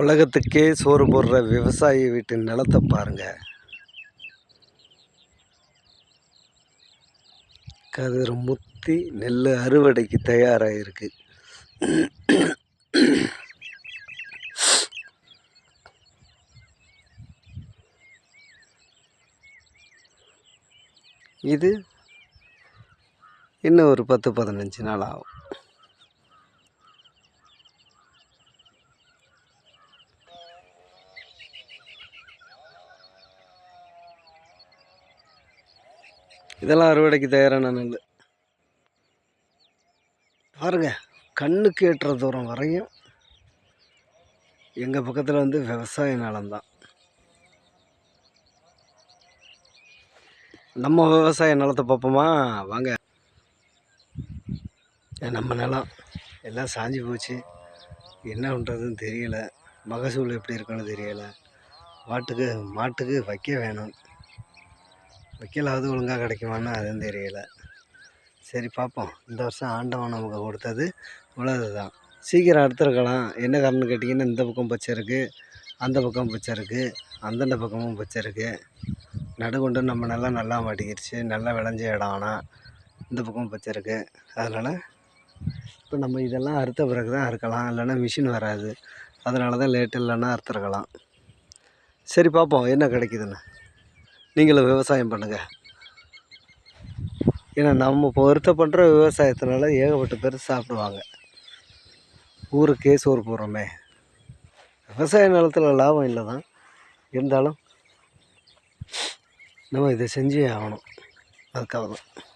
உலகத்துக்கே சோறு போடுற விவசாயி வீட்டு நிலத்தை பாருங்க. கதிர் முத்தி நெல் அறுவடைக்கு தயாராகிருக்கு. இது இன்னும் ஒரு 10-15 நாள் ஆகும். இதெல்லாம் அறுவடைக்கு தயாரான நெல் பாருங்க. கண்ணுக்கு ஏற்ற தூரம் வரையும் எங்கள் பக்கத்தில் விவசாய நிலம்தான். நம்ம விவசாய நிலத்தை பார்ப்போமா வாங்க. நம்ம நிலம் எல்லாம் சாஞ்சி போச்சு. என்ன பண்ணுறதுன்னு தெரியல. மகசூல் எப்படி இருக்குன்னு தெரியலை. மாட்டுக்கு வைக்க வேணும். வைக்கலாவது ஒழுங்காக கிடைக்குமான்னு அதுவும் தெரியலை. சரி பார்ப்போம். இந்த வருஷம் ஆண்டவன் நமக்கு கொடுத்தது இவ்வளவு தான். சீக்கிரம் அறுத்துருக்கலாம். என்ன காரணம் கேட்டிங்கன்னா, இந்த பக்கம் பச்சை இருக்குது, அந்த பக்கம் பச்சை இருக்குது, அந்தண்ட பக்கமும் பச்சை இருக்குது. நடுகொண்டு நம்ம நல்லா மாட்டிக்கிடுச்சு. நல்லா விளைஞ்ச இடம். ஆனால் இந்த பக்கம் பச்சை இருக்குது. அதனால் இப்போ நம்ம இதெல்லாம் அறுத்த பிறகு தான் அறுக்கலாம். இல்லைன்னா மிஷின் வராது. அதனால தான் லேட்டு. இல்லைன்னா அறுத்துருக்கலாம். சரி பார்ப்போம் என்ன கிடைக்குதுன்னு. நீங்களும் விவசாயம் பண்ணுங்கள். ஏன்னா நம்ம இப்போ வருத்தம் பண்ணுற விவசாயத்தினால ஏகப்பட்ட பேர் சாப்பிடுவாங்க. ஊருக்கே சோறு போடுறோமே. விவசாய நிலத்தில் லாபம் இல்லை தான், இருந்தாலும் நம்ம இதை செஞ்சே ஆகணும். அதுக்காக தான்.